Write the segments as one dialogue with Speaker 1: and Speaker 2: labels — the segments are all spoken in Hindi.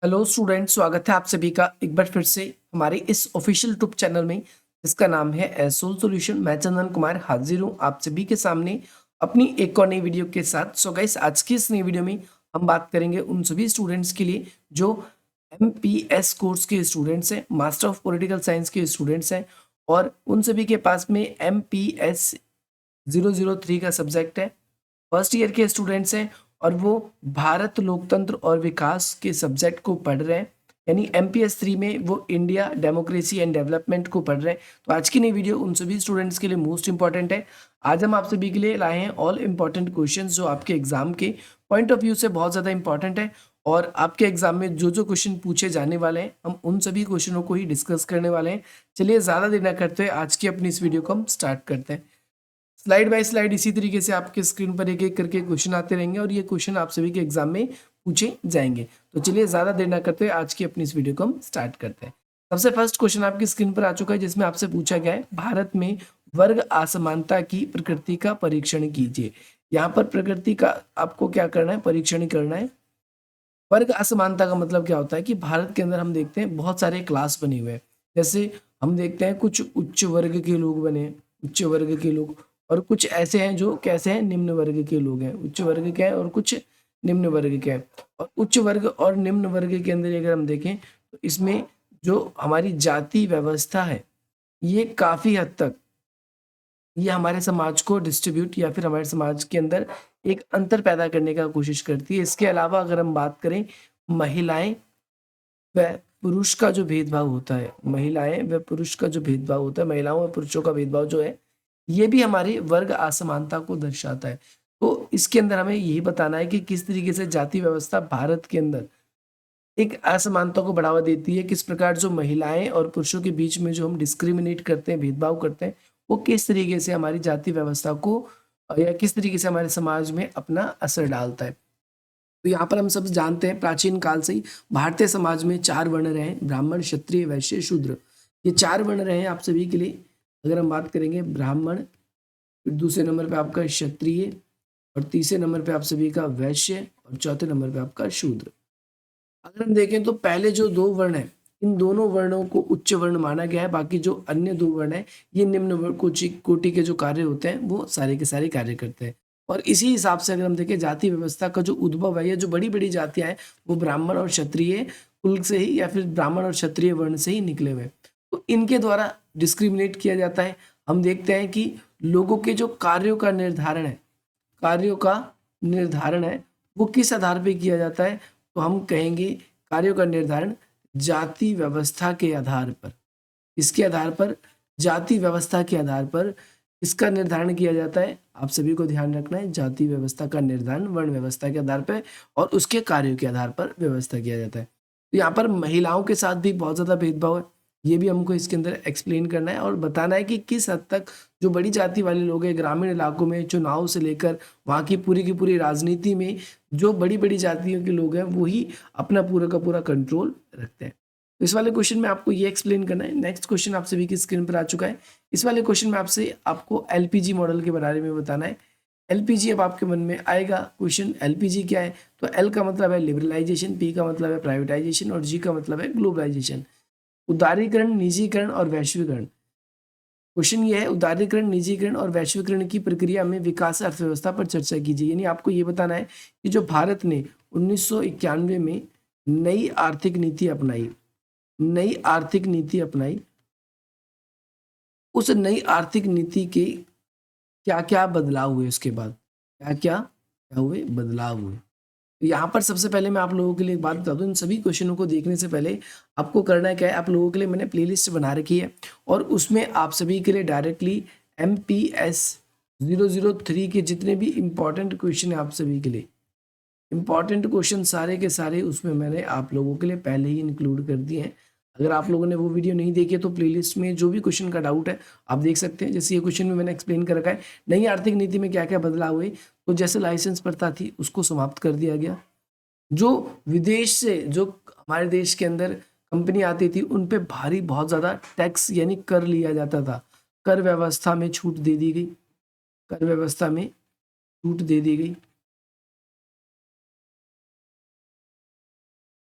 Speaker 1: हेलो स्टूडेंट, स्वागत है आप सभी का एक बार फिर से हमारे इस ऑफिशियल यूट्यूब चैनल में जिसका नाम है एसोल सॉल्यूशन। मैं चंदन कुमार हाजिर हूँ आप सभी के सामने अपनी एक और नई वीडियो के साथ। सो गाइस, आज की इस नई वीडियो में हम बात करेंगे उन सभी स्टूडेंट्स के लिए जो MPS कोर्स के स्टूडेंट्स हैं, मास्टर ऑफ पॉलिटिकल साइंस के स्टूडेंट्स हैं, और उन सभी के पास में MPS 003 का सब्जेक्ट है, फर्स्ट ईयर के स्टूडेंट्स हैं और वो भारत लोकतंत्र और विकास के सब्जेक्ट को पढ़ रहे हैं। यानी MPS 3 में वो इंडिया डेमोक्रेसी एंड डेवलपमेंट को पढ़ रहे हैं। तो आज की नई वीडियो उन सभी स्टूडेंट्स के लिए मोस्ट इंपॉर्टेंट है। आज हम आप सभी के लिए लाए हैं ऑल इंपॉर्टेंट क्वेश्चंस जो आपके एग्जाम के पॉइंट ऑफ व्यू से बहुत ज़्यादा इंपॉर्टेंट है, और आपके एग्जाम में जो जो क्वेश्चन पूछे जाने वाले हैं हम उन सभी क्वेश्चनों को ही डिस्कस करने वाले हैं। चलिए ज़्यादा देर न करते हुए आज की अपनी इस वीडियो को हम स्टार्ट करते हैं। स्लाइड बाय स्लाइड इसी तरीके से आपके स्क्रीन पर एक एक करके क्वेश्चन आते रहेंगे और ये क्वेश्चन आप सभी के एग्जाम में पूछे जाएंगे। तो चलिए ज़्यादा देर ना करते हुए आज की अपनी इस वीडियो को हम स्टार्ट करते हैं। सबसे फर्स्ट क्वेश्चन आपकी स्क्रीन पर आ चुका है जिसमें आपसे पूछा गया है, भारत में वर्ग असमानता की प्रकृति का परीक्षण कीजिए। यहाँ पर प्रकृति का आपको क्या करना है, परीक्षण करना है। वर्ग असमानता का मतलब क्या होता है कि भारत के अंदर हम देखते हैं बहुत सारे क्लास बने हुए हैं। जैसे हम देखते हैं कुछ उच्च वर्ग के लोग बने हैं, उच्च वर्ग के लोग, और कुछ ऐसे हैं जो कैसे हैं, निम्न वर्ग के लोग हैं। उच्च वर्ग के हैं और कुछ निम्न वर्ग के हैं। और उच्च वर्ग और निम्न वर्ग के अंदर अगर हम देखें तो इसमें जो हमारी जाति व्यवस्था है ये काफी हद तक ये हमारे समाज को डिस्ट्रीब्यूट या फिर हमारे समाज के अंदर एक अंतर पैदा करने का कोशिश करती है। इसके अलावा अगर हम बात करें महिलाएं व पुरुष का जो भेदभाव होता है, महिलाएं व पुरुष का जो भेदभाव होता है, महिलाओं व पुरुषों का भेदभाव जो है, ये भी हमारी वर्ग असमानता को दर्शाता है। तो इसके अंदर हमें यही बताना है कि किस तरीके से जाति व्यवस्था भारत के अंदर एक असमानता को बढ़ावा देती है, किस प्रकार जो महिलाएं और पुरुषों के बीच में जो हम डिस्क्रिमिनेट करते हैं, भेदभाव करते हैं, वो किस तरीके से हमारी जाति व्यवस्था को या किस तरीके से हमारे समाज में अपना असर डालता है। तो यहाँ पर हम सब जानते हैं प्राचीन काल से ही भारतीय समाज में चार वर्ण रहे, ब्राह्मण, क्षत्रिय, वैश्य, शूद्र। ये चार वर्ण रहे आप सभी के लिए। अगर हम बात करेंगे ब्राह्मण, फिर दूसरे नंबर पे आपका क्षत्रिय, और तीसरे नंबर पे आप सभी का वैश्य, और चौथे नंबर पे आपका शूद्र। अगर हम देखें तो पहले जो दो वर्ण है, इन दोनों वर्णों को उच्च वर्ण माना गया है। बाकी जो अन्य दो वर्ण है ये निम्न कोटि के जो कार्य होते हैं वो सारे के सारे कार्य करते हैं। और इसी हिसाब से अगर हम देखें जाति व्यवस्था का जो उद्भव है, ये जो बड़ी बड़ी जातियां हैं वो ब्राह्मण और क्षत्रिय कुल से ही या फिर ब्राह्मण और क्षत्रिय वर्ण से ही निकले हुए हैं। तो इनके द्वारा डिस्क्रिमिनेट किया जाता है। हम देखते हैं कि लोगों के जो कार्यों का निर्धारण है, कार्यों का निर्धारण है वो किस आधार पर किया जाता है, तो हम कहेंगे कार्यों का निर्धारण जाति व्यवस्था के आधार पर। इसके आधार पर, जाति व्यवस्था के आधार पर इसका निर्धारण किया जाता है। आप सभी को ध्यान रखना है, जाति व्यवस्था का निर्धारण वर्ण व्यवस्था के आधार पर और उसके कार्यों के आधार पर व्यवस्था किया जाता है। तो यहाँ पर महिलाओं के साथ भी बहुत ज़्यादा भेदभाव है, ये भी हमको इसके अंदर एक्सप्लेन करना है और बताना है कि किस हद तक जो बड़ी जाति वाले लोग हैं ग्रामीण इलाकों में चुनाव से लेकर वहाँ की पूरी राजनीति में जो बड़ी बड़ी जातियों के लोग हैं वो ही अपना पूरा का पूरा कंट्रोल रखते हैं। तो इस वाले क्वेश्चन में आपको ये एक्सप्लेन करना है। नेक्स्ट क्वेश्चन आप सभी की स्क्रीन पर आ चुका है। इस वाले क्वेश्चन में आपसे आपको LPG मॉडल के बारे में बताना है। LPG अब आपके मन में आएगा क्वेश्चन, LPG क्या है? तो L का मतलब है लिबरलाइजेशन, P का मतलब है प्राइवेटाइजेशन और G का मतलब है ग्लोबलाइजेशन। उदारीकरण, निजीकरण और वैश्वीकरण। क्वेश्चन ये है, उदारीकरण, निजीकरण और वैश्वीकरण की प्रक्रिया में विकास अर्थव्यवस्था पर चर्चा कीजिए। यानी आपको ये बताना है कि जो भारत ने 1991 में नई आर्थिक नीति अपनाई, नई आर्थिक नीति अपनाई, उस नई आर्थिक नीति के क्या क्या बदलाव हुए, उसके बाद क्या क्या हुए, बदलाव हुए। तो यहाँ पर सबसे पहले मैं आप लोगों के लिए एक बात बता दूं, इन सभी क्वेश्चनों को देखने से पहले आपको करना क्या है, आप लोगों के लिए मैंने प्लेलिस्ट बना रखी है और उसमें आप सभी के लिए डायरेक्टली MPS 003 के जितने भी इम्पोर्टेंट क्वेश्चन है आप सभी के लिए, इम्पॉर्टेंट क्वेश्चन सारे के सारे उसमें मैंने आप लोगों के लिए पहले ही इंक्लूड कर दिए हैं। अगर आप लोगों ने वो वीडियो नहीं देखी है तो प्लेलिस्ट में जो भी क्वेश्चन का डाउट है आप देख सकते हैं। जैसे ये क्वेश्चन में मैंने एक्सप्लेन कर रखा है नई आर्थिक नीति में क्या क्या बदलाव हुए। तो जैसे लाइसेंस प्रथा थी उसको समाप्त कर दिया गया। जो विदेश से जो हमारे देश के अंदर कंपनी आती थी उन पे भारी बहुत ज़्यादा टैक्स यानी कर लिया जाता था, कर व्यवस्था में छूट दे दी गई, कर व्यवस्था में छूट दे दी गई।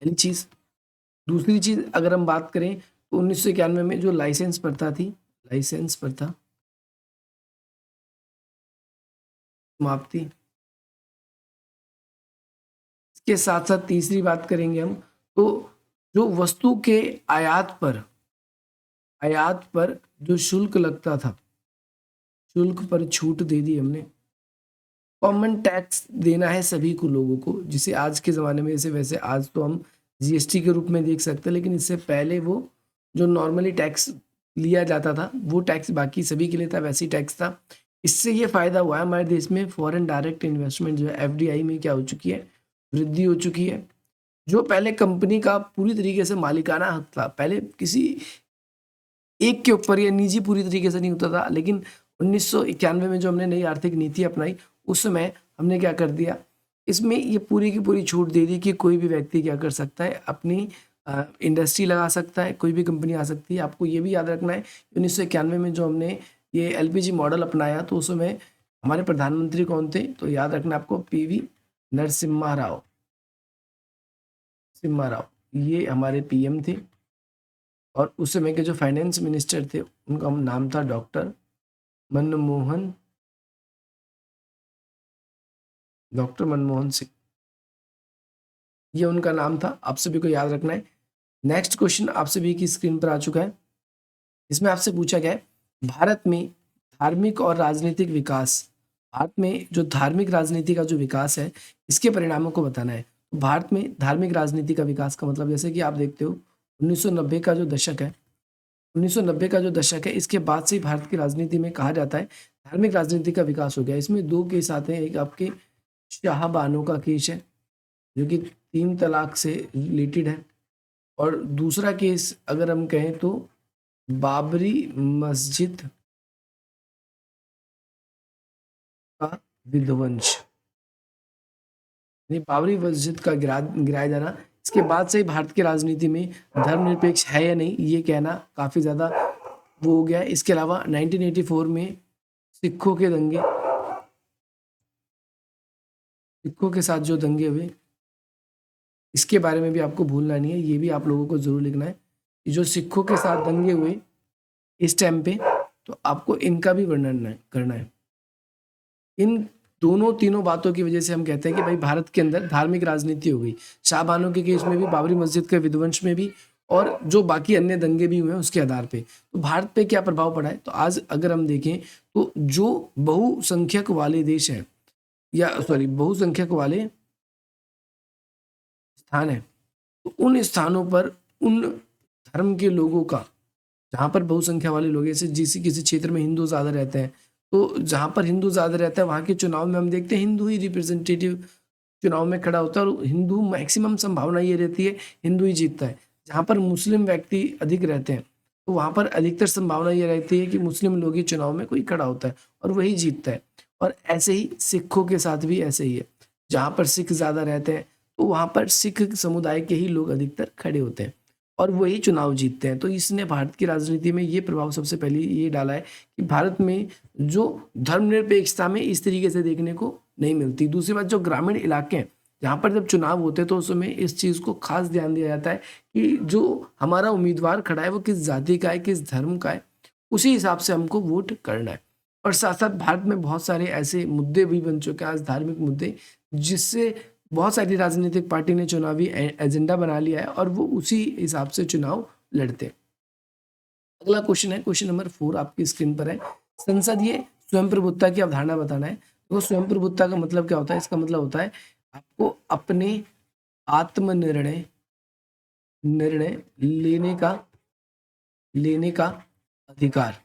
Speaker 1: पहली चीज दूसरी चीज अगर हम बात करें तो 1991 में जो लाइसेंस प्रथा थी, लाइसेंस प्रथा समाप्ति। इसके साथ साथ तीसरी बात करेंगे हम, तो जो वस्तु के आयात पर जो शुल्क लगता था, शुल्क पर छूट दे दी हमने। कॉमन टैक्स देना है सभी को लोगों को, जिसे आज के ज़माने में, जैसे वैसे आज तो हम जीएसटी के रूप में देख सकते हैं, लेकिन इससे पहले वो जो नॉर्मली टैक्स लिया जाता था वो टैक्स बाकी सभी के लिए था, वैसे ही टैक्स था। इससे ये फायदा हुआ है हमारे देश में, फॉरेन डायरेक्ट इन्वेस्टमेंट जो है एफडीआई में क्या हो चुकी है, वृद्धि हो चुकी है। जो पहले कंपनी का पूरी तरीके से मालिकाना हक था, पहले किसी एक के ऊपर या निजी पूरी तरीके से नहीं होता था, लेकिन 1991 में जो हमने नई आर्थिक नीति अपनाई उस समय हमने क्या कर दिया, इसमें ये पूरी की पूरी छूट दे दी कि कोई भी व्यक्ति क्या कर सकता है, अपनी इंडस्ट्री लगा सकता है, कोई भी कंपनी आ सकती है। आपको ये भी याद रखना है 1991 में जो हमने ये एलपीजी मॉडल अपनाया तो उस समय हमारे प्रधानमंत्री कौन थे, तो याद रखना आपको पीवी नरसिम्हा राव, ये हमारे पीएम थे। और उस समय के जो फाइनेंस मिनिस्टर थे उनका नाम था डॉक्टर मनमोहन सिंह, ये उनका नाम था। आप सभी को याद रखना है। नेक्स्ट क्वेश्चन आप सभी की स्क्रीन पर आ चुका है। इसमें आपसे पूछा गया है भारत में धार्मिक और राजनीतिक विकास, भारत में जो धार्मिक राजनीति का जो विकास है इसके परिणामों को बताना है। तो भारत में धार्मिक राजनीति का विकास का मतलब, जैसे कि आप देखते हो 1990 का जो दशक है, 1990 का जो दशक है इसके बाद से ही भारत की राजनीति में कहा जाता है धार्मिक राजनीति का विकास हो गया। इसमें दो केस आते हैं, एक आपके शाहबानो का केस है जो कि 3 तलाक से रिलेटेड है, और दूसरा केस अगर हम कहें तो बाबरी मस्जिद का विध्वंस, बाबरी मस्जिद का गिराया जाना। इसके बाद से ही भारत की राजनीति में धर्मनिरपेक्ष है या नहीं ये कहना काफी ज्यादा वो हो गया है। इसके अलावा 1984 में सिखों के दंगे, सिखों के साथ जो दंगे हुए इसके बारे में भी आपको भूलना नहीं है, ये भी आप लोगों को जरूर लिखना है कि जो सिखों के साथ दंगे हुए इस टाइम पे, तो आपको इनका भी वर्णन करना है। इन दोनों तीनों बातों की वजह से हम कहते हैं कि भाई भारत के अंदर धार्मिक राजनीति हो गई, शाहबानो के केस में भी, बाबरी मस्जिद के विध्वंस में भी, और जो बाकी अन्य दंगे भी हुए हैं उसके आधार पे। तो भारत पे क्या प्रभाव पड़ा है, तो आज अगर हम देखें तो जो बहुसंख्यक वाले देश हैं, या सॉरी बहुसंख्यक वाले स्थान है, तो उन स्थानों पर उन धर्म के लोगों का, जहाँ पर बहुसंख्या वाले लोग, जैसे किसी क्षेत्र में हिंदू ज़्यादा रहते हैं, तो जहाँ पर हिंदू ज़्यादा रहता है वहाँ के चुनाव में हम देखते हैं हिंदू ही रिप्रेजेंटेटिव चुनाव में खड़ा होता है, और हिंदू मैक्सिमम संभावना ये रहती है हिंदू ही जीतता है। जहाँ पर मुस्लिम व्यक्ति अधिक रहते हैं तो वहाँ पर अधिकतर संभावना ये रहती है कि मुस्लिम लोग ही चुनाव में कोई खड़ा होता है और वही जीतता है। और ऐसे ही सिखों के साथ भी ऐसे ही है, जहाँ पर सिख ज़्यादा रहते हैं तो वहाँ पर सिख समुदाय के ही लोग अधिकतर खड़े होते हैं और वही चुनाव जीतते हैं। तो इसने भारत की राजनीति में ये प्रभाव सबसे पहले ये डाला है कि भारत में जो धर्मनिरपेक्षता में इस तरीके से देखने को नहीं मिलती। दूसरी बात, जो ग्रामीण इलाके हैं जहाँ पर जब चुनाव होते हैं तो उस समय इस चीज़ को खास ध्यान दिया जाता है कि जो हमारा उम्मीदवार खड़ा है वो किस जाति का है, किस धर्म का है, उसी हिसाब से हमको वोट करना है। और साथ साथ भारत में बहुत सारे ऐसे मुद्दे भी बन चुके हैं आज, धार्मिक मुद्दे, जिससे बहुत सारी राजनीतिक पार्टी ने चुनावी एजेंडा बना लिया है और वो उसी हिसाब से चुनाव लड़ते हैं। अगला क्वेश्चन है, क्वेश्चन नंबर 4 आपकी स्क्रीन पर है। संसदीय स्वयं प्रभुत्ता की अवधारणा बताना है। तो स्वयं प्रभुत्ता का मतलब क्या होता है? इसका मतलब होता है आपको अपने आत्मनिर्णय लेने का अधिकार।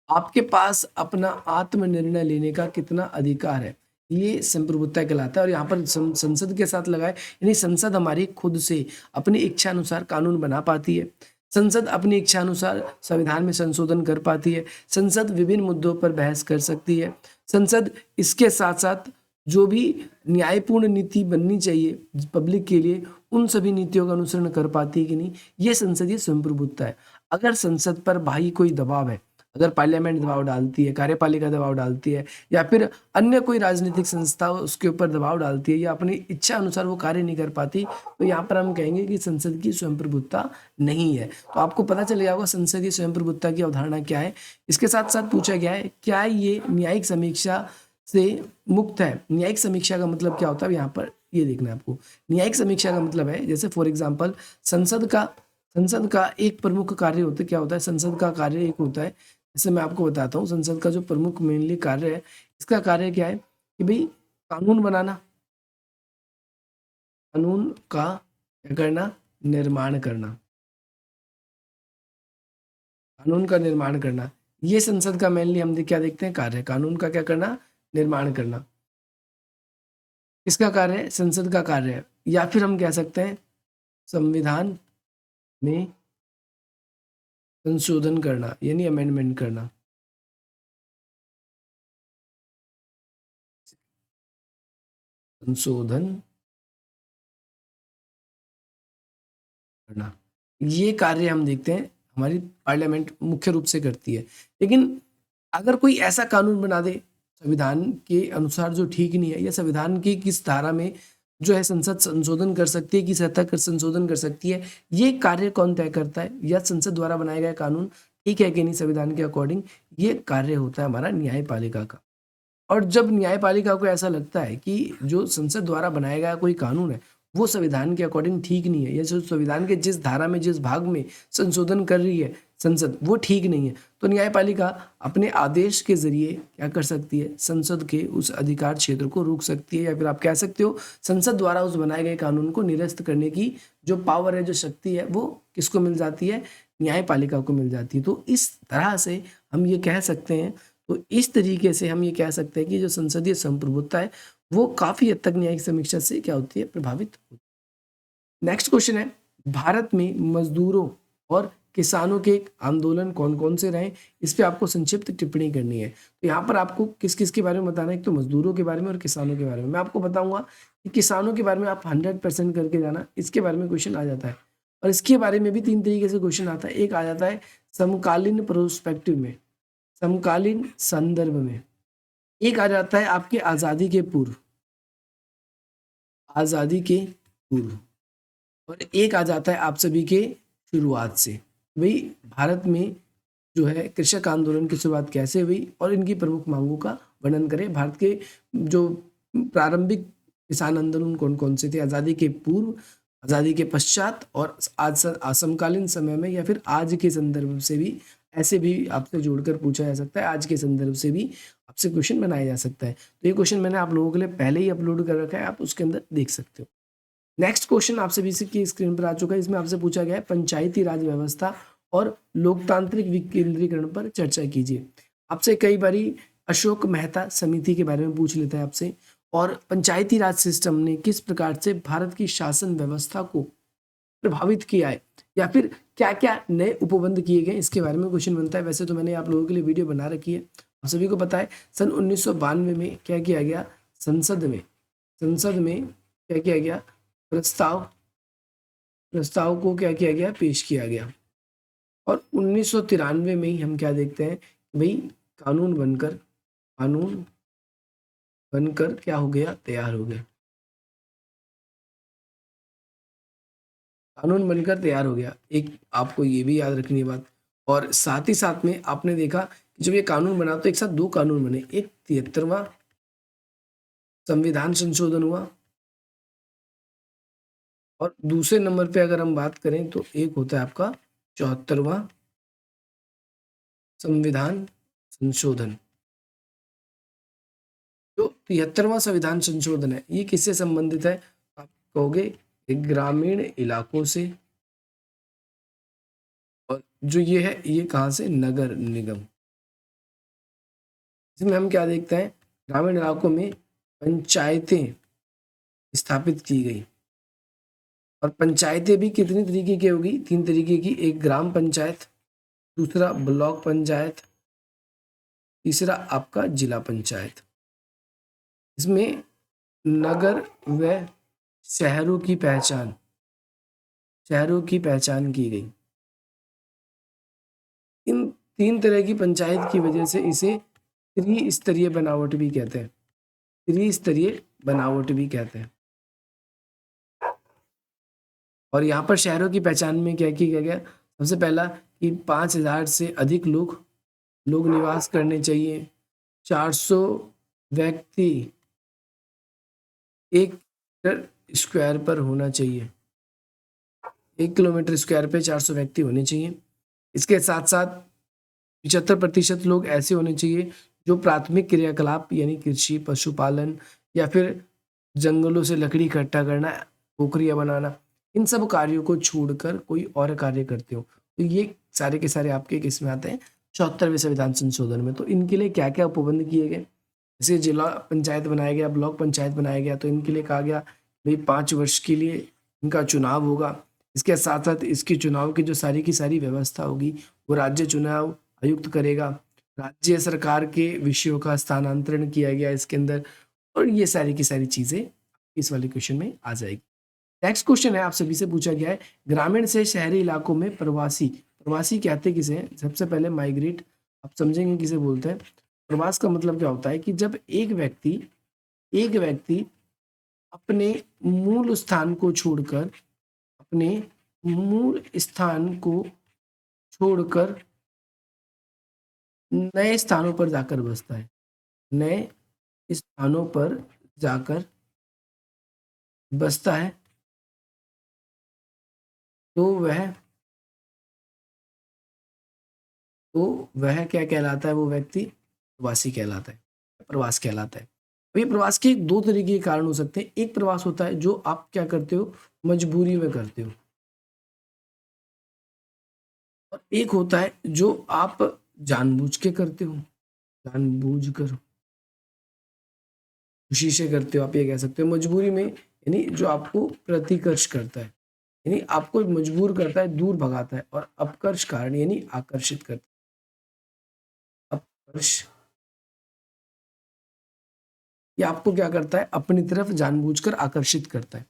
Speaker 1: आपके पास अपना आत्मनिर्णय लेने का कितना अधिकार है, ये संप्रभुता कहलाता है। और यहाँ पर संसद के साथ लगाए, यानी संसद हमारी खुद से अपनी इच्छा अनुसार कानून बना पाती है, संसद अपनी इच्छा अनुसार संविधान में संशोधन कर पाती है, संसद विभिन्न मुद्दों पर बहस कर सकती है, संसद इसके साथ साथ जो भी न्यायपूर्ण नीति बननी चाहिए पब्लिक के लिए उन सभी नीतियों का अनुसरण कर पाती है कि नहीं, ये संसदीय संप्रभुत्ता है। अगर संसद पर बाहरी कोई दबाव है, अगर पार्लियामेंट दबाव डालती है, कार्यपालिका दबाव डालती है, या फिर अन्य कोई राजनीतिक संस्था उसके ऊपर दबाव डालती है या अपनी इच्छा अनुसार वो कार्य नहीं कर पाती, तो यहाँ पर हम कहेंगे कि संसद की स्वयं प्रभुत्ता नहीं है। तो आपको पता चल गया होगा संसदीय स्वयं प्रभुत्ता की अवधारणा क्या है। इसके साथ साथ पूछा गया है क्या ये न्यायिक समीक्षा से मुक्त है। न्यायिक समीक्षा का मतलब क्या होता है, यहाँ पर ये देखना है आपको। न्यायिक समीक्षा का मतलब है, जैसे फॉर एग्जाम्पल संसद का एक प्रमुख कार्य होता है, क्या होता है, संसद का कार्य एक होता है, जैसे मैं आपको बताता हूँ, संसद का जो प्रमुख मेनली कार्य है, इसका कार्य क्या है कि भाई कानून बनाना, कानून का क्या करना, निर्माण करना, कानून का निर्माण करना। ये संसद का मेनली हम क्या देखते हैं कार्य, कानून का क्या करना, निर्माण करना। इसका कार्य है, संसद का कार्य है। या फिर हम कह सकते हैं संविधान में संशोधन करना, यानी अमेंडमेंट करना। संशोधन करना, ये कार्य हम देखते हैं हमारी पार्लियामेंट मुख्य रूप से करती है। लेकिन अगर कोई ऐसा कानून बना दे संविधान के अनुसार जो ठीक नहीं है, या संविधान की किस धारा में जो है संसद संशोधन कर सकती है, किस हद तक संशोधन कर सकती है, ये कार्य कौन तय करता है, या संसद द्वारा बनाया गया कानून ठीक है कि नहीं संविधान के अकॉर्डिंग, ये कार्य होता है हमारा न्यायपालिका का। और जब न्यायपालिका को ऐसा लगता है कि जो संसद द्वारा बनाया गया कोई कानून है वो संविधान के अकॉर्डिंग ठीक नहीं है, या जो संविधान के जिस धारा में जिस भाग में संशोधन कर रही है संसद वो ठीक नहीं है, तो न्यायपालिका अपने आदेश के जरिए क्या कर सकती है, संसद के उस अधिकार क्षेत्र को रोक सकती है, या फिर आप कह सकते हो संसद द्वारा उस बनाए गए कानून को निरस्त करने की जो पावर है, जो शक्ति है, वो किसको मिल जाती है, न्यायपालिका को मिल जाती है। तो इस तरह से हम ये कह सकते हैं, तो इस तरीके से हम ये कह सकते हैं कि जो संसदीय संप्रभुत्ता है वो काफी हद तक न्यायिक समीक्षा से क्या होती है, प्रभावित होती है। नेक्स्ट क्वेश्चन है, भारत में मजदूरों और किसानों के आंदोलन कौन कौन से रहे, इस पे आपको संक्षिप्त टिप्पणी करनी है। तो यहाँ पर आपको किस किस के बारे में बताना है, एक तो मजदूरों के बारे में और किसानों के बारे में। मैं आपको बताऊंगा कि किसानों के बारे में आप 100% करके जाना, इसके बारे में क्वेश्चन आ जाता है। और इसके बारे में भी 3 तरीके से क्वेश्चन आता है। एक आ जाता है समकालीन प्रोस्पेक्टिव में, समकालीन संदर्भ में। एक आ जाता है आपके आजादी के पूर्व, आजादी के पूर्व। और एक आ जाता है आप सभी के शुरुआत से, भाई भारत में जो है कृषक आंदोलन की शुरुआत कैसे हुई और इनकी प्रमुख मांगों का वर्णन करें। भारत के जो प्रारंभिक किसान आंदोलन कौन कौन से थे, आज़ादी के पूर्व, आज़ादी के पश्चात, और आज समकालीन समय में, या फिर आज के संदर्भ से भी, ऐसे भी आपसे जोड़कर पूछा जा सकता है, आज के संदर्भ से भी आपसे क्वेश्चन बनाया जा सकता है। तो ये क्वेश्चन मैंने आप लोगों के लिए पहले ही अपलोड कर रखा है, आप उसके अंदर देख सकते हो। नेक्स्ट क्वेश्चन आपसे भी की स्क्रीन पर आ चुका है। इसमें आपसे पूछा गया है पंचायती राज व्यवस्था और लोकतांत्रिक विकेंद्रीकरण पर चर्चा कीजिए। आपसे कई बारी अशोक मेहता समिति के बारे में पूछ लेता है आपसे, और पंचायती राज सिस्टम ने किस प्रकार से भारत की शासन व्यवस्था को प्रभावित किया है, या फिर क्या क्या नए उपबंध किए गए, इसके बारे में क्वेश्चन बनता है। वैसे तो मैंने आप लोगों के लिए वीडियो बना रखी है, आप सभी को पता है। सन 1992 में क्या किया गया, संसद में क्या किया गया, प्रस्ताव को क्या किया गया, पेश किया गया। और 1993 में ही हम क्या देखते हैं, भाई कानून बनकर क्या हो गया, तैयार हो गया, कानून बनकर तैयार हो गया। एक आपको ये भी याद रखनी है बात। और साथ ही साथ में आपने देखा कि जब ये कानून बना तो एक साथ 2 कानून बने, एक 73वां संविधान संशोधन हुआ, और दूसरे नंबर पे अगर हम बात करें तो एक होता है आपका 74वां संविधान संशोधन। जो 73वां संविधान संशोधन है ये किससे संबंधित है, आप कहोगे ग्रामीण इलाकों से, और जो ये है ये कहाँ से, नगर निगम। इसमें हम क्या देखते हैं, ग्रामीण इलाकों में पंचायतें स्थापित की गई। और पंचायतें भी कितनी तरीके की होगी, 3 तरीके की, एक ग्राम पंचायत, दूसरा ब्लॉक पंचायत, तीसरा आपका जिला पंचायत। इसमें नगर व शहरों की पहचान की गई। इन तीन तरह की पंचायत की वजह से इसे त्रिस्तरीय बनावट भी कहते हैं, त्रिस्तरीय बनावट भी कहते हैं। और यहाँ पर शहरों की पहचान में क्या किया गया, सबसे पहला कि 5,000 से अधिक लोग निवास करने चाहिए, 400 व्यक्ति 1 स्क्वायर पर होना चाहिए, 1 किलोमीटर स्क्वायर पे 400 व्यक्ति होने चाहिए। इसके साथ साथ 75% लोग ऐसे होने चाहिए जो प्राथमिक क्रियाकलाप यानी कृषि, पशुपालन या फिर जंगलों से लकड़ी इकट्ठा करना, टोकरियां बनाना, इन सब कार्यों को छोड़कर कोई और कार्य करते हो। तो ये सारे के सारे आपके किस में आते हैं, 74वें संविधान संशोधन में। तो इनके लिए क्या क्या उपबंध किए गए, जैसे जिला पंचायत बनाया गया, ब्लॉक पंचायत बनाया गया, तो इनके लिए कहा गया भाई 5 वर्ष के लिए इनका चुनाव होगा। इसके साथ साथ इसकी चुनाव की जो सारी की सारी व्यवस्था होगी वो राज्य चुनाव आयुक्त करेगा। राज्य सरकार के विषयों का स्थानांतरण किया गया इसके अंदर, और ये सारी की सारी चीजें इस वाले क्वेश्चन में आ जाएगी। नेक्स्ट क्वेश्चन है, आप सभी से पूछा गया है, ग्रामीण से शहरी इलाकों में प्रवासी, प्रवासी कहते किसे हैं? सबसे पहले माइग्रेट, आप समझेंगे किसे बोलते हैं। प्रवास का मतलब क्या होता है कि जब एक व्यक्ति अपने मूल स्थान को छोड़कर, अपने मूल स्थान को छोड़कर नए स्थानों पर जाकर बसता है, नए स्थानों पर जाकर बसता है, तो वह क्या कहलाता है, वो व्यक्ति प्रवासी कहलाता है, प्रवास कहलाता है। तो ये प्रवास के दो तरीके के कारण हो सकते हैं। एक प्रवास होता है जो आप क्या करते हो, मजबूरी में करते हो, और एक होता है जो आप जानबूझ के करते हो, जानबूझ कर, खुशी से करते हो, आप ये कह सकते हो। मजबूरी में यानी जो आपको प्रतिकर्ष करता है, यानी आपको मजबूर करता है, दूर भगाता है, और अपकर्ष कारण यानी आकर्षित करता है, अपकर्ष, ये आपको क्या करता है, अपनी तरफ जानबूझकर आकर्षित करता है।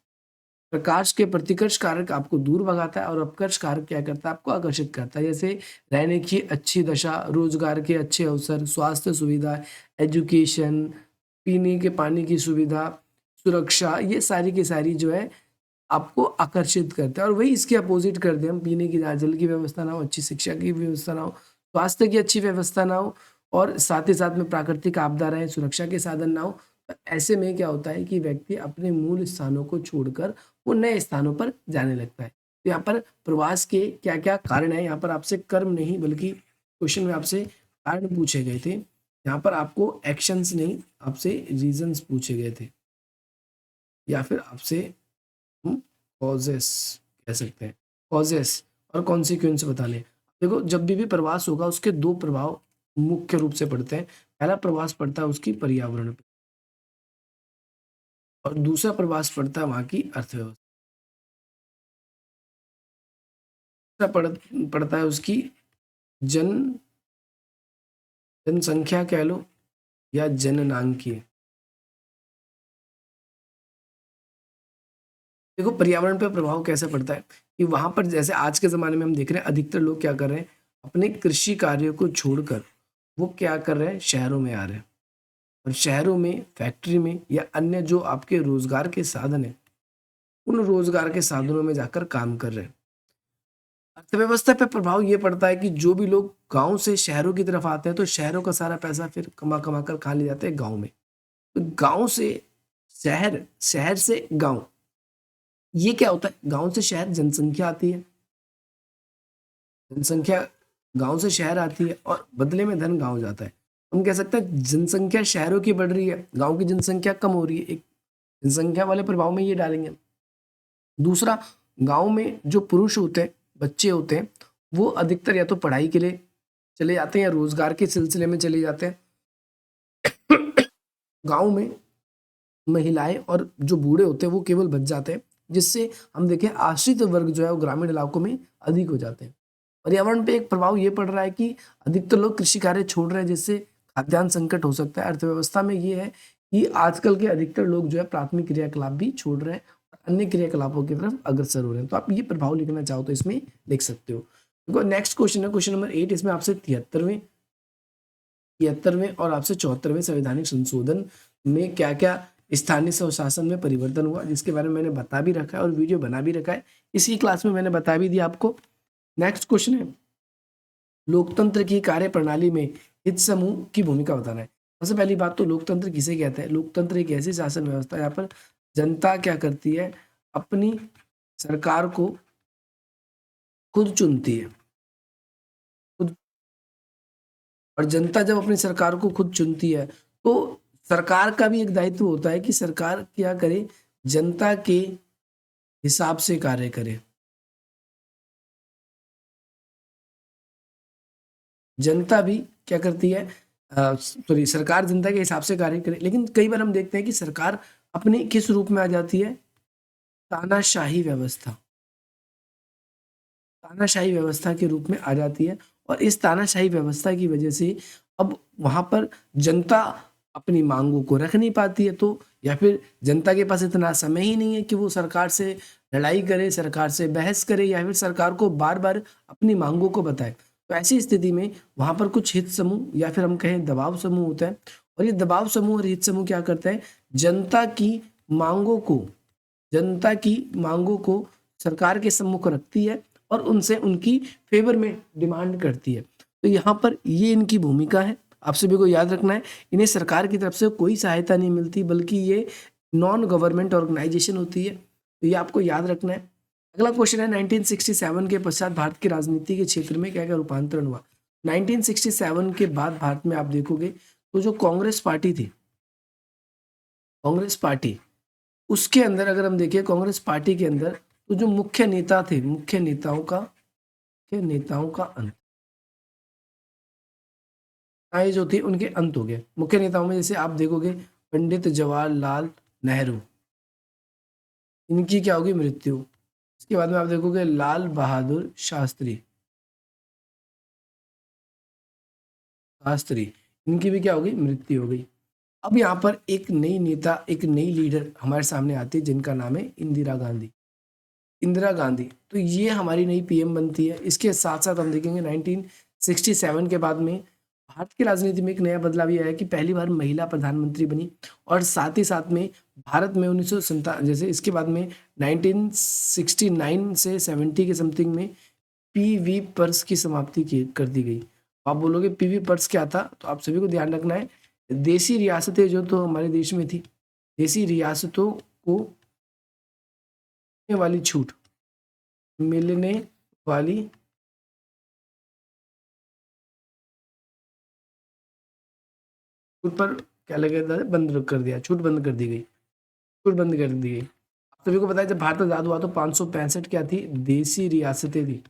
Speaker 1: प्रकाश के प्रतिकर्ष कारक आपको दूर भगाता है, और अपकर्ष कारक क्या करता है, आपको आकर्षित करता है। जैसे रहने की अच्छी दशा, रोजगार के अच्छे अवसर, स्वास्थ्य सुविधा, एजुकेशन, पीने के पानी की सुविधा, सुरक्षा, ये सारी की सारी जो है आपको आकर्षित करते हैं। और वही इसके अपोजिट करते हैं, हम पीने की जल की व्यवस्था ना हो, अच्छी शिक्षा की व्यवस्था ना हो, स्वास्थ्य की अच्छी व्यवस्था ना हो, और साथ ही साथ में प्राकृतिक आपदा रहे, सुरक्षा के साधन ना हो। तो ऐसे में क्या होता है कि व्यक्ति अपने मूल स्थानों को छोड़कर वो नए स्थानों पर जाने लगता है। तो यहाँ पर प्रवास के क्या क्या कारण है, यहाँ पर आपसे कर्म नहीं बल्कि क्वेश्चन में आपसे कारण पूछे गए थे, यहाँ पर आपको एक्शंस नहीं, आपसे रीजंस पूछे गए थे, या फिर आपसे कॉजेस कह सकते हैं, कॉजेस और कॉन्सिक्वेंस बताने। देखो, जब भी प्रवास होगा उसके दो प्रभाव मुख्य रूप से पड़ते हैं। पहला प्रवास पड़ता है उसकी पर्यावरण पे, और दूसरा प्रवास पड़ता है वहां की अर्थव्यवस्था, पड़ता है उसकी जन जनसंख्या कह लो या जननांकीय। देखो, पर्यावरण पे प्रभाव कैसे पड़ता है कि वहां पर जैसे आज के जमाने में हम देख रहे हैं अधिकतर लोग क्या कर रहे हैं, अपने कृषि कार्यों को छोड़कर वो क्या कर रहे हैं, शहरों में आ रहे हैं, और शहरों में फैक्ट्री में या अन्य जो आपके रोजगार के साधन है, उन रोजगार के साधनों में जाकर काम कर रहे हैं। अर्थव्यवस्था पे प्रभाव ये पड़ता है कि जो भी लोग गांव से शहरों की तरफ आते हैं तो शहरों का सारा पैसा फिर कमा कमा कर खा ले जाते हैं गांव में। तो गांव से शहर, शहर से गांव, ये क्या होता है, गांव से शहर जनसंख्या आती है, जनसंख्या गांव से शहर आती है, और बदले में धन गांव जाता है। हम कह सकते हैं जनसंख्या शहरों की बढ़ रही है, गांव की जनसंख्या कम हो रही है, एक जनसंख्या वाले प्रभाव में ये डालेंगे। दूसरा, गांव में जो पुरुष होते हैं, बच्चे होते हैं, वो अधिकतर या तो पढ़ाई के लिए चले जाते हैं या रोजगार के सिलसिले में चले जाते हैं। गांव में महिलाएं और जो बूढ़े होते हैं वो केवल बच जाते हैं, जिससे हम देखें आश्रित वर्ग जो है वो ग्रामीण इलाकों में अधिक हो जाते हैं। पर्यावरण पे एक प्रभाव ये पड़ रहा है कि अधिकतर लोग कृषि कार्य छोड़ रहे हैं, जिससे खाद्यान्न संकट हो सकता है। अर्थव्यवस्था में ये है कि आजकल के अधिकतर लोग जो है प्राथमिक क्रियाकलाप भी छोड़ रहे हैं और अन्य क्रियाकलापों की तरफ अग्रसर हो रहे हैं। तो आप ये प्रभाव लिखना चाहो तो इसमें लिख सकते हो। देखो नेक्स्ट क्वेश्चन है क्वेश्चन नंबर 8, इसमें आपसे 73वें और आपसे 74वें संवैधानिक संशोधन में क्या क्या स्थानीय स्वशासन में परिवर्तन हुआ, जिसके बारे में मैंने बता भी रखा है और वीडियो बना भी रखा है, इसी क्लास में मैंने बता भी दिया आपको। नेक्स्ट क्वेश्चन है लोकतंत्र की कार्य प्रणाली में हित समूह की भूमिका बताना है। सबसे पहली बात तो लोकतंत्र किसे कहते हैं? लोकतंत्र एक ऐसी शासन व्यवस्था है यहाँ पर जनता क्या करती है, अपनी सरकार को खुद चुनती है, खुद। और जनता जब अपनी सरकार को खुद चुनती है तो सरकार का भी एक दायित्व होता है कि सरकार क्या करे, जनता के हिसाब से कार्य करे। जनता भी क्या करती है, सॉरी, सरकार जनता के हिसाब से कार्य करे, लेकिन कई बार हम देखते हैं कि सरकार अपने किस रूप में आ जाती है, तानाशाही व्यवस्था, तानाशाही व्यवस्था के रूप में आ जाती है। और इस तानाशाही व्यवस्था की वजह से अब वहां पर जनता अपनी मांगों को रख नहीं पाती है, तो या फिर जनता के पास इतना समय ही नहीं है कि वो सरकार से लड़ाई करे, सरकार से बहस करे, या फिर सरकार को बार बार अपनी मांगों को बताए। तो ऐसी स्थिति में वहां पर कुछ हित समूह या फिर हम कहें दबाव समूह होता है, और ये दबाव समूह और हित समूह क्या करते हैं, जनता की मांगों को, जनता की मांगों को सरकार के सम्मुख रखती है और उनसे उनकी फेवर में डिमांड करती है। तो यहाँ पर ये इनकी भूमिका है, आप सभी को याद रखना है। इन्हें सरकार की तरफ से कोई सहायता नहीं मिलती, बल्कि ये नॉन गवर्नमेंट ऑर्गेनाइजेशन होती है, तो ये आपको याद रखना है। अगला क्वेश्चन है 1967 के पश्चात भारत की राजनीति के क्षेत्र में क्या क्या रूपांतरण हुआ। 1967 के बाद भारत में आप देखोगे तो जो कांग्रेस पार्टी थी, कांग्रेस पार्टी, उसके अंदर अगर हम देखें कांग्रेस पार्टी के अंदर तो जो मुख्य नेता थे, मुख्य नेताओं का अंत, ये जो थी उनके अंत हो गए। मुख्य नेताओं में जैसे आप देखोगे पंडित जवाहरलाल नेहरू, इनकी क्या होगी, मृत्यु। इसके बाद में आप देखोगे लाल बहादुर शास्त्री, इनकी भी क्या होगी, मृत्यु हो गई। अब यहाँ पर एक नई नेता, एक नई लीडर हमारे सामने आती है जिनका नाम है इंदिरा गांधी। इंदिरा गांधी, तो ये हमारी नई पीएम बनती है। इसके साथ साथ हम देखेंगे 1967 के बाद में भारत की राजनीति में एक नया बदलाव ये आया कि पहली बार महिला प्रधानमंत्री बनी, और साथ ही साथ में भारत में 1957, जैसे इसके बाद में 1969 से 70 के समथिंग में पीवी पर्स की समाप्ति की कर दी गई। आप बोलोगे पीवी पर्स क्या था, तो आप सभी को ध्यान रखना है, देसी रियासतें जो तो हमारे देश में थी, देसी रियासतों को मिलने वाली छूट, मिलने वाली छूट पर क्या लगा था, बंद कर दिया, छूट बंद कर दी गई, छूट बंद कर दी गई। आप सभी को पता है जब भारत आजाद हुआ तो 565 क्या थी, देसी रियासतें थी।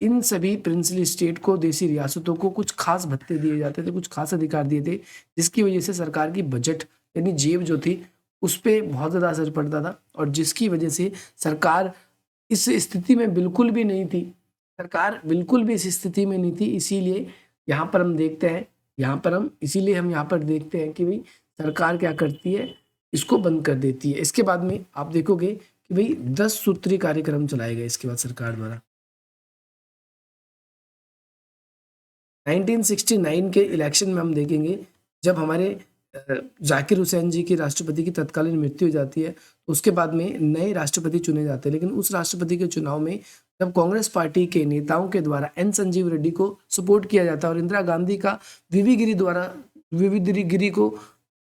Speaker 1: इन सभी प्रिंसली स्टेट को, देसी रियासतों को कुछ खास भत्ते दिए जाते थे, कुछ खास अधिकार दिए थे, जिसकी वजह से सरकार की बजट यानी जेब जो थी उस पर बहुत ज़्यादा असर पड़ता था, और जिसकी वजह से सरकार इस स्थिति में बिल्कुल भी नहीं थी, सरकार बिल्कुल भी इस स्थिति में नहीं थी। इसीलिए यहाँ पर हम देखते हैं, इसीलिए हम यहाँ पर देखते हैं कि भाई सरकार क्या करती है, इसको बंद कर देती है। इसके बाद में आप देखोगे कि भाई 10 सूत्री कार्यक्रम चलाए गए इसके बाद सरकार द्वारा। 1969 के इलेक्शन में हम देखेंगे जब हमारे जाकिर हुसैन जी की राष्ट्रपति की तत्कालीन मृत्यु हो जाती है, तो उसके बाद में नए राष्ट्रपति चुने जाते हैं। लेकिन उस राष्ट्रपति के चुनाव में जब कांग्रेस पार्टी के नेताओं के द्वारा एन संजीव रेड्डी को सपोर्ट किया जाता है और इंदिरा गांधी का वीवी गिरी को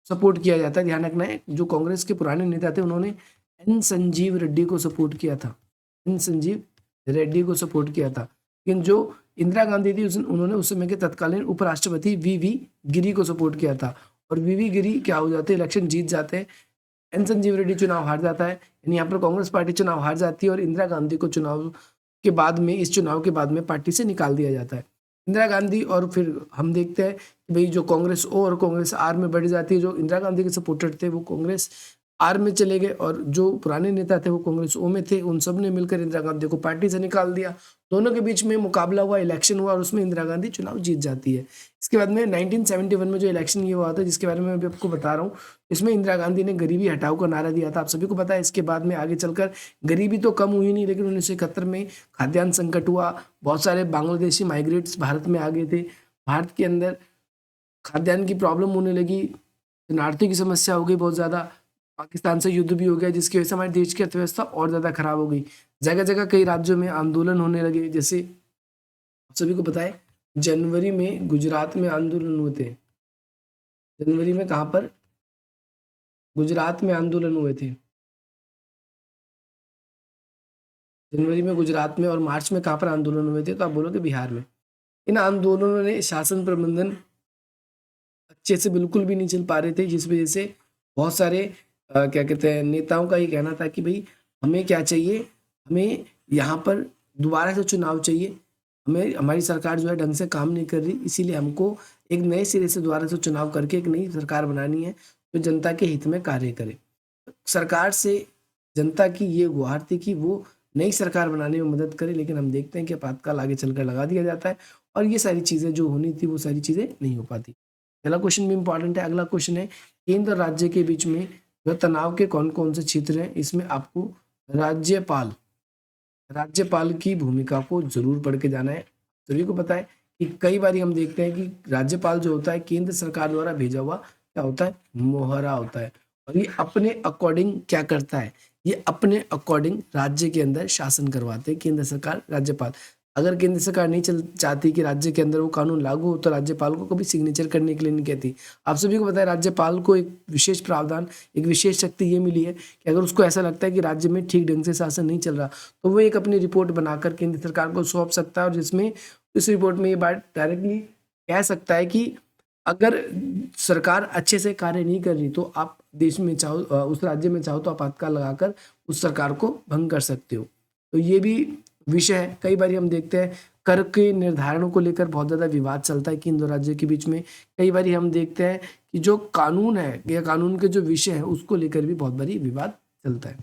Speaker 1: सपोर्ट किया जाता है, ध्यान रखना है, जो कांग्रेस के पुराने नेता थे उन्होंने एन संजीव रेड्डी को सपोर्ट किया था, एन संजीव रेड्डी को सपोर्ट किया था। लेकिन जो इंदिरा गांधी थी उन्होंने उस समय के तत्कालीन उपराष्ट्रपति वीवी गिरी को सपोर्ट किया था, और वीवी गिरी क्या हो जाते हैं, इलेक्शन जीत जाते हैं। एन संजीव रेड्डी चुनाव हार जाता है, यानी यहाँ पर कांग्रेस पार्टी चुनाव हार जाती है, और इंदिरा गांधी को चुनाव के बाद में पार्टी से निकाल दिया जाता है। इंदिरा गांधी, और फिर हम देखते हैं कि भाई जो कांग्रेस ओ और कांग्रेस आर में बढ़ जाती है। जो इंदिरा गांधी के सपोर्टर थे वो कांग्रेस आर में चले गए और जो पुराने नेता थे वो कांग्रेस ओ में थे, उन सब ने मिलकर इंदिरा गांधी को पार्टी से निकाल दिया। दोनों के बीच में मुकाबला हुआ, इलेक्शन हुआ और उसमें इंदिरा गांधी चुनाव जीत जाती है। इसके बाद में 1971 में जो इलेक्शन ये हुआ था, जिसके बारे में मैं अभी आपको बता रहा हूँ, इसमें इंदिरा गांधी ने गरीबी हटाओ का नारा दिया था, आप सभी को पता है। इसके बाद में आगे चलकर गरीबी तो कम हुई नहीं, लेकिन 1971 में खाद्यान्न संकट हुआ, बहुत सारे बांग्लादेशी माइग्रेट्स भारत में आ गए थे, भारत के अंदर खाद्यान्न की प्रॉब्लम होने लगी, शरणार्थी की समस्या हो गई बहुत ज़्यादा, पाकिस्तान से युद्ध भी हो गया, जिसकी वजह से हमारे देश की अर्थव्यवस्था और ज़्यादा खराब हो गई। जगह जगह कई राज्यों में आंदोलन होने लगे, जैसे आप सभी को पता है जनवरी में गुजरात में आंदोलन हुए थे। जनवरी में कहाँ पर? गुजरात में आंदोलन हुए थे। जनवरी में गुजरात में, और मार्च में कहाँ पर आंदोलन हुए थे? तो आप बोलोगे बिहार में। इन आंदोलनों ने शासन प्रबंधन अच्छे से बिल्कुल भी नहीं चल पा रहे थे, जिस वजह से बहुत सारे क्या कहते हैं नेताओं का ये कहना था कि भाई हमें क्या चाहिए, हमें यहाँ पर दोबारा से चुनाव चाहिए, हमें हमारी सरकार जो है ढंग से काम नहीं कर रही, इसीलिए हमको एक नए सिरे से दोबारा से चुनाव करके एक नई सरकार बनानी है जो जनता के हित में कार्य करे। सरकार से जनता की ये गुहार थी कि वो नई सरकार बनाने में मदद करे, लेकिन हम देखते हैं कि आपातकाल आगे चलकर लगा दिया जाता है और ये सारी चीज़ें जो होनी थी वो सारी चीज़ें नहीं हो पाती। पहला क्वेश्चन भी इंपॉर्टेंट है। अगला क्वेश्चन है, केंद्र और राज्य के बीच में जो तनाव के कौन कौन से क्षेत्र हैं? इसमें आपको राज्यपाल की भूमिका को जरूर पढ़ के जाना है। सभी को पता है कि कई बार हम देखते हैं कि राज्यपाल जो होता है केंद्र सरकार द्वारा भेजा हुआ क्या होता है? मोहरा होता है। और ये अपने अकॉर्डिंग क्या करता है? ये अपने अकॉर्डिंग राज्य के अंदर शासन करवाते हैं केंद्र सरकार, राज्यपाल। अगर केंद्र सरकार नहीं चाहती कि राज्य के अंदर वो कानून लागू हो, तो राज्यपाल को कभी सिग्नेचर करने के लिए नहीं कहती। आप सभी को पता है राज्यपाल को एक विशेष प्रावधान, एक विशेष शक्ति ये मिली है कि अगर उसको ऐसा लगता है कि राज्य में ठीक ढंग से शासन नहीं चल रहा, तो वो एक अपनी रिपोर्ट बनाकर केंद्र सरकार को सौंप सकता है, और जिसमें इस रिपोर्ट में ये बात डायरेक्टली कह सकता है कि अगर सरकार अच्छे से कार्य नहीं कर रही तो आप देश में चाहो, उस राज्य में चाहो तो आपातकाल लगाकर उस सरकार को भंग कर सकते हो। तो ये भी विषय है। कई बार हम देखते हैं कर के निर्धारणों को लेकर बहुत ज़्यादा विवाद चलता है केंद्र और राज्य के बीच में। कई बार हम देखते हैं कि जो कानून है या कानून के जो विषय हैं उसको लेकर भी बहुत बड़ी विवाद चलता है।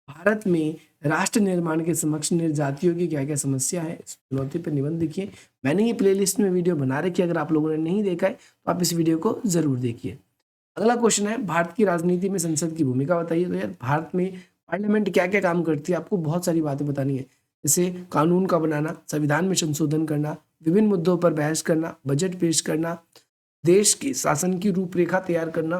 Speaker 1: भारत में राष्ट्र निर्माण के समक्ष निर्जातियों की क्या क्या समस्या है, इस चुनौती पर निबंध देखिए। मैंने ये प्लेलिस्ट में वीडियो बना रखी है, अगर आप लोगों ने नहीं देखा है तो आप इस वीडियो को जरूर देखिए। अगला क्वेश्चन है, भारत की राजनीति में संसद की भूमिका बताइए। तो यार भारत में पार्लियामेंट क्या क्या काम करती है, आपको बहुत सारी बातें बतानी है, जैसे कानून का बनाना, संविधान में संशोधन करना, विभिन्न मुद्दों पर बहस करना, बजट पेश करना, देश की शासन की रूपरेखा तैयार करना।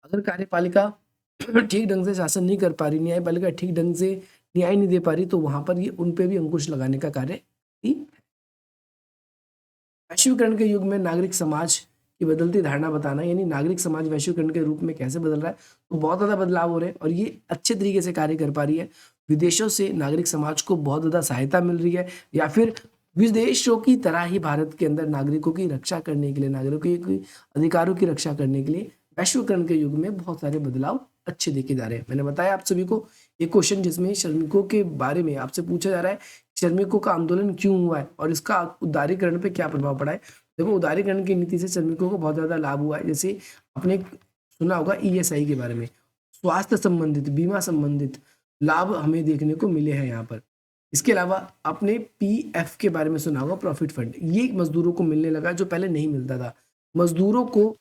Speaker 1: अगर कार्यपालिका ठीक ढंग से शासन नहीं कर पा रही, न्यायपालिका ठीक ढंग से न्याय नहीं दे पा रही, तो वहां पर ये उन पे भी अंकुश लगाने का कार्य की। वैश्वीकरण के युग में नागरिक समाज की बदलती धारणा बताना, यानी नागरिक समाज वैश्वीकरण के रूप में कैसे बदल रहा है। तो बहुत ज़्यादा बदलाव हो रहे हैं और ये अच्छे तरीके से कार्य कर पा रही है। विदेशों से नागरिक समाज को बहुत ज़्यादा सहायता मिल रही है, या फिर विदेशों की तरह ही भारत के अंदर नागरिकों की रक्षा करने के लिए, नागरिकों के अधिकारों की रक्षा करने के लिए वैश्वीकरण के युग में बहुत सारे बदलाव अच्छे देखे जा रहे हैं। मैंने बताया आप सभी को एक क्वेश्चन जिसमें श्रमिकों के बारे में आपसे पूछा जा रहा है, श्रमिकों का आंदोलन क्यों हुआ है और इसका उदारीकरण पे क्या प्रभाव पड़ा है। देखो, उदारीकरण की नीति से श्रमिकों को बहुत ज्यादा लाभ हुआ है। जैसे आपने सुना होगा ईएसआई के बारे में, स्वास्थ्य संबंधित, बीमा संबंधित लाभ हमें देखने को मिले हैं यहाँ पर। इसके अलावा आपने पीएफ के बारे में सुना होगा, प्रॉफिट फंड, ये मजदूरों को मिलने लगा जो पहले नहीं मिलता था। मजदूरों को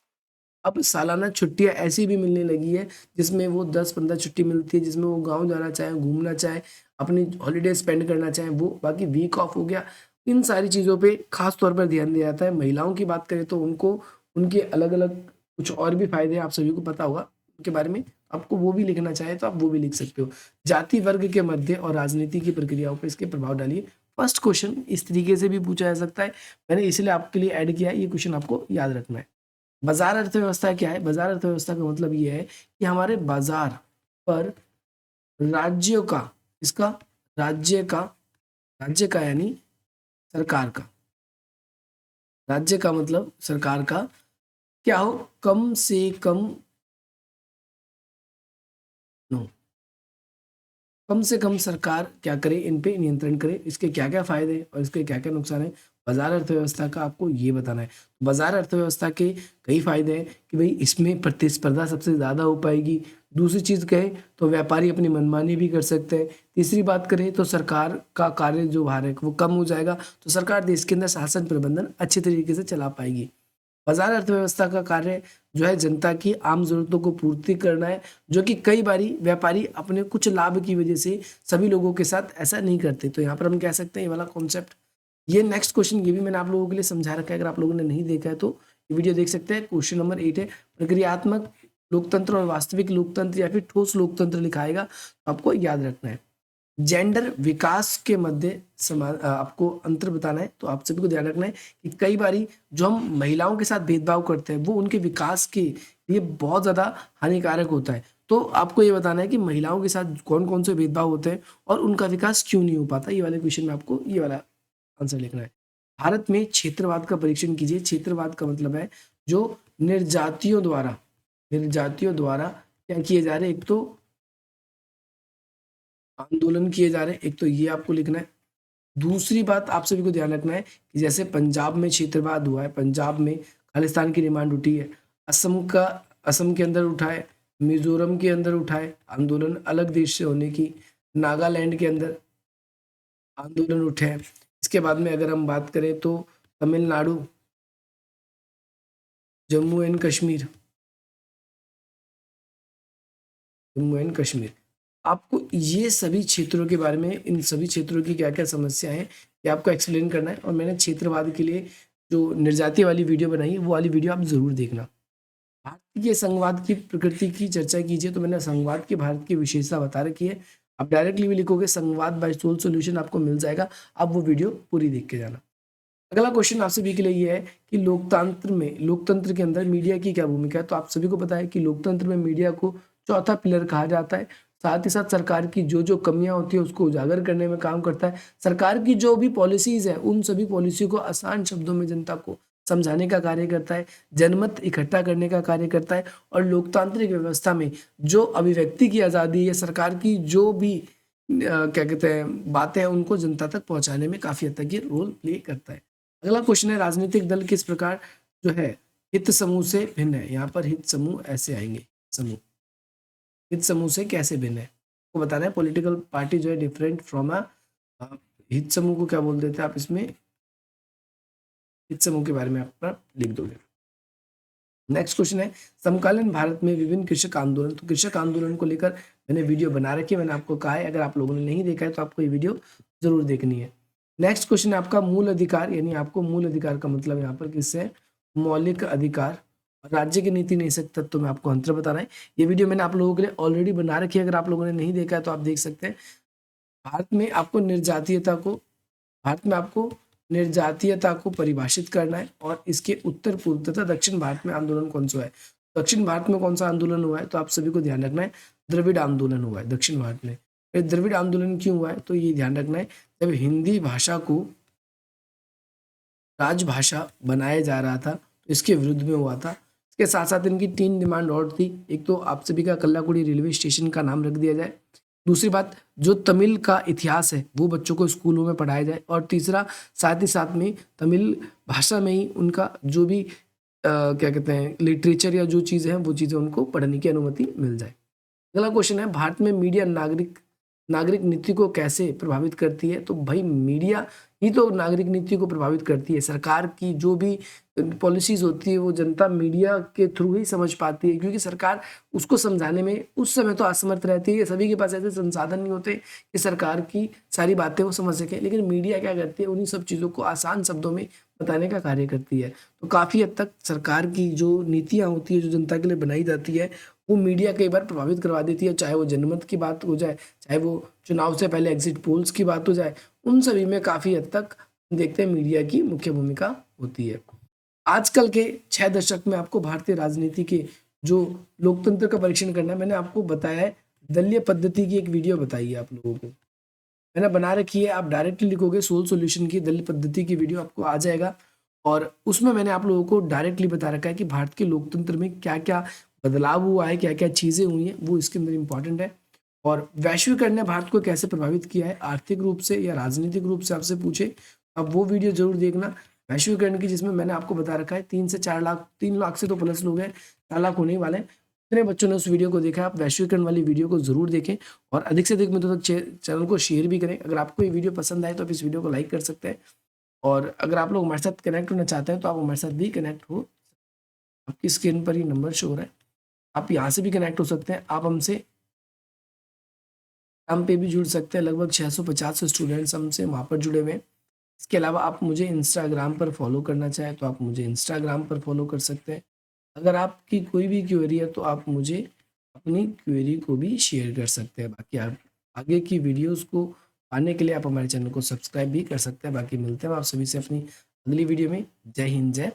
Speaker 1: अब सालाना छुट्टियां ऐसी भी मिलने लगी है जिसमें वो 10-15 छुट्टी मिलती है, जिसमें वो गांव जाना चाहे, घूमना चाहे, अपनी हॉलीडे स्पेंड करना चाहे वो। बाकी वीक ऑफ हो गया, इन सारी चीज़ों पे खास तौर पर ध्यान दिया जाता है। महिलाओं की बात करें तो उनको उनके अलग अलग कुछ और भी फायदे हैं, आप सभी को पता होगा उनके बारे में। आपको वो भी लिखना चाहे तो आप वो भी लिख सकते हो। जाति वर्ग के मध्य और राजनीति की प्रक्रियाओं पर इसके प्रभाव डालिए। फर्स्ट क्वेश्चन इस तरीके से भी पूछा जा सकता है, मैंने इसलिए आपके लिए ऐड किया है, ये क्वेश्चन आपको याद रखना है। बाजार अर्थव्यवस्था क्या है? बाजार अर्थव्यवस्था का मतलब ये है कि हमारे बाजार पर राज्यों का, इसका राज्य का यानी सरकार का, राज्य का मतलब सरकार का क्या हो, कम से कम नो कम से कम सरकार क्या करे, इन पे नियंत्रण करे। इसके क्या क्या फायदे और इसके क्या क्या नुकसान है बाजार अर्थव्यवस्था का आपको ये बताना है। बाजार अर्थव्यवस्था के कई फायदे हैं कि भाई इसमें प्रतिस्पर्धा सबसे ज़्यादा हो पाएगी। दूसरी चीज़ कहें तो व्यापारी अपनी मनमानी भी कर सकते हैं। तीसरी बात करें तो सरकार का कार्य जो भार है वो कम हो जाएगा, तो सरकार देश के अंदर शासन प्रबंधन अच्छे तरीके से चला पाएगी। बाजार अर्थव्यवस्था का कार्य जो है जनता की आम ज़रूरतों को पूर्ति करना है, जो कि कई बारी व्यापारी अपने कुछ लाभ की वजह से सभी लोगों के साथ ऐसा नहीं करते। तो यहाँ पर हम कह सकते हैं ये वाला कॉन्सेप्ट, ये नेक्स्ट क्वेश्चन ये भी मैंने आप लोगों के लिए समझा रखा है, अगर आप लोगों ने नहीं देखा है तो ये वीडियो देख सकते हैं। क्वेश्चन नंबर 8 है, प्रक्रियात्मक लोकतंत्र और वास्तविक लोकतंत्र या फिर ठोस लोकतंत्र लिखाएगा, तो आपको याद रखना है। जेंडर विकास के मध्य आपको अंतर बताना है, तो आप सभी को ध्यान रखना है कि कई बारी जो हम महिलाओं के साथ भेदभाव करते हैं वो उनके विकास के लिए बहुत ज़्यादा हानिकारक होता है। तो आपको ये बताना है कि महिलाओं के साथ कौन कौन से भेदभाव होते हैं और उनका विकास क्यों नहीं हो पाता। ये वाले क्वेश्चन में आपको ये वाला आंसर लिखना है। भारत में क्षेत्रवाद का परीक्षण कीजिए। क्षेत्रवाद का मतलब है जो निर्जातियों द्वारा क्या किए जा रहे हैं, एक तो आंदोलन किए जा रहे हैं, एक तो ये आपको लिखना है। दूसरी बात आप सभी को ध्यान रखना है कि जैसे पंजाब में क्षेत्रवाद हुआ है, पंजाब में खालिस्तान की डिमांड उठी है, असम के अंदर उठा है, मिजोरम के अंदर उठा है आंदोलन अलग देश से होने की, नागालैंड के अंदर आंदोलन उठे हैं। इसके बाद में अगर हम बात करें तो तमिलनाडु, जम्मू एंड कश्मीर, आपको ये सभी क्षेत्रों के बारे में, इन सभी क्षेत्रों की क्या क्या समस्या है ये आपको एक्सप्लेन करना है। और मैंने क्षेत्रवाद के लिए जो निर्जातीय वाली वीडियो बनाई है वो वाली वीडियो आप जरूर देखना। भारतीय संघवाद की प्रकृति की चर्चा कीजिए, तो मैंने संघवाद की भारत की विशेषता बता रखी है। आप डायरेक्टली भी लिखोगे संघवाद बाय सोल सॉल्यूशन, आपको मिल जाएगा। आप वो वीडियो पूरी देख के जाना। अगला क्वेश्चन आप सभी के लिए ये है कि लोकतंत्र के अंदर मीडिया की क्या भूमिका है। तो आप सभी को पता है कि लोकतंत्र में मीडिया को चौथा पिलर कहा जाता है। साथ ही साथ सरकार की जो जो कमियां होती है उसको उजागर करने में काम करता है। सरकार की जो भी पॉलिसीज है उन सभी पॉलिसी को आसान शब्दों में जनता को समझाने का कार्य करता है, जनमत इकट्ठा करने का कार्य करता है। और लोकतांत्रिक व्यवस्था में जो अभिव्यक्ति की आज़ादी है, सरकार की जो भी क्या कहते हैं बातें हैं, उनको जनता तक पहुंचाने में काफी हद तक ये रोल प्ले करता है। अगला क्वेश्चन है, राजनीतिक दल किस प्रकार जो है हित समूह से भिन्न है। यहाँ पर हित समूह ऐसे आएंगे, हित समूह से कैसे भिन्न है आपको बताना है। पॉलिटिकल पार्टी जो है डिफरेंट फ्रॉम अ हित समूह को क्या बोल देते हैं आप, इसमें हित समूह के बारे में आप लिख दोगे। नेक्स्ट क्वेश्चन है, समकालीन भारत में विभिन्न कृषक आंदोलन। तो कृषक आंदोलन को लेकर मैंने वीडियो बना रखी है, मैंने आपको कहा है अगर आप लोगों ने नहीं देखा है तो आपको ये वीडियो जरूर देखनी है। नेक्स्ट क्वेश्चन है आपका मूल अधिकार, यानी आपको मूल अधिकार का मतलब यहाँ पर किससे है, मौलिक अधिकार। राज्य की नीति नैतिक तत्व में आपको अंतर बताना है। ये वीडियो मैंने आप लोगों के लिए ऑलरेडी बना रखी है, अगर आप लोगों ने नहीं देखा है तो आप देख सकते हैं। भारत में आपको निर्जातीयता को परिभाषित करना है और इसके उत्तर पूर्व तथा दक्षिण भारत में आंदोलन कौन सा है। दक्षिण भारत में कौन सा आंदोलन हुआ है, तो आप सभी को ध्यान रखना है द्रविड़ आंदोलन हुआ है दक्षिण भारत में। द्रविड़ आंदोलन क्यों हुआ है, तो ये ध्यान रखना है जब हिंदी भाषा को राजभाषा बनाया जा रहा था तो इसके विरुद्ध में हुआ था। इसके साथ साथ इनकी 3 डिमांड और थी, एक तो आप सभी का कल्लाकुड़ी रेलवे स्टेशन का नाम रख दिया जाए, दूसरी बात जो तमिल का इतिहास है वो बच्चों को स्कूलों में पढ़ाया जाए, और तीसरा साथ ही साथ में तमिल भाषा में ही उनका जो भी क्या कहते हैं लिटरेचर या जो चीज़ें हैं वो चीज़ें उनको पढ़ने की अनुमति मिल जाए। अगला क्वेश्चन है, भारत में मीडिया नागरिक नीति को कैसे प्रभावित करती है। तो भाई मीडिया ही तो नागरिक नीति को प्रभावित करती है। सरकार की जो भी पॉलिसीज होती है वो जनता मीडिया के थ्रू ही समझ पाती है, क्योंकि सरकार उसको समझाने में उस समय तो असमर्थ रहती है, सभी के पास ऐसे संसाधन नहीं होते कि सरकार की सारी बातें वो समझ सके। लेकिन मीडिया क्या करती है, उन्हीं सब चीज़ों को आसान शब्दों में बताने का कार्य करती है। तो काफ़ी हद तक सरकार की जो नीतियाँ होती है जो जनता के लिए बनाई जाती है वो मीडिया कई बार प्रभावित करवा देती है, चाहे वो जनमत की बात हो जाए, चाहे वो चुनाव से पहले एग्जिट पोल्स की बात हो जाए, उन सभी में काफ़ी हद तक देखते हैं मीडिया की मुख्य भूमिका होती है। आजकल के 6 दशक में आपको भारतीय राजनीति के जो लोकतंत्र का परीक्षण करना है, मैंने आपको बताया है दलीय पद्धति की एक वीडियो बताई है आप लोगों को, मैंने बना रखी है। आप डायरेक्टली लिखोगे सोल सॉल्यूशन की दलीय पद्धति की वीडियो आपको आ जाएगा, और उसमें मैंने आप लोगों को डायरेक्टली बता रखा है कि भारत के लोकतंत्र में क्या क्या बदलाव हुआ है, क्या क्या चीज़ें हुई हैं, वो इसके अंदर इंपॉर्टेंट है। और वैश्वीकरण ने भारत को कैसे प्रभावित किया है, आर्थिक रूप से या राजनीतिक रूप से आपसे पूछे अब वो वीडियो जरूर देखना वैश्वीकरण की, जिसमें मैंने आपको बता रखा है 3 से 4 लाख, 3 लाख से तो प्लस लोग हैं, 4 लाख होने ही वाले हैं। इतने बच्चों ने उस वीडियो को देखा है। आप वैश्वीकरण वाली वीडियो को जरूर देखें और अधिक से अधिक मित्रों तक चैनल को शेयर भी करें। अगर आपको ये वीडियो पसंद आए तो आप इस वीडियो को लाइक कर सकते हैं, और अगर आप लोग हमारे साथ कनेक्ट होना चाहते हैं तो आप हमारे साथ भी कनेक्ट हो। आपकी स्क्रीन पर ही नंबर शो हो रहा है, आप यहाँ से भी कनेक्ट हो सकते हैं। आप हमसे हम पे भी जुड़ सकते हैं। लगभग 650 स्टूडेंट्स हमसे वहाँ पर जुड़े हुए हैं। इसके अलावा आप मुझे इंस्टाग्राम पर फॉलो करना चाहें तो आप मुझे इंस्टाग्राम पर फॉलो कर सकते हैं। अगर आपकी कोई भी क्वेरी है तो आप मुझे अपनी क्वेरी को भी शेयर कर सकते हैं। बाकी आप आगे की वीडियोस को पाने के लिए आप हमारे चैनल को सब्सक्राइब भी कर सकते हैं। बाकी मिलते हैं आप सभी से अपनी अगली वीडियो में। जय हिंद, जय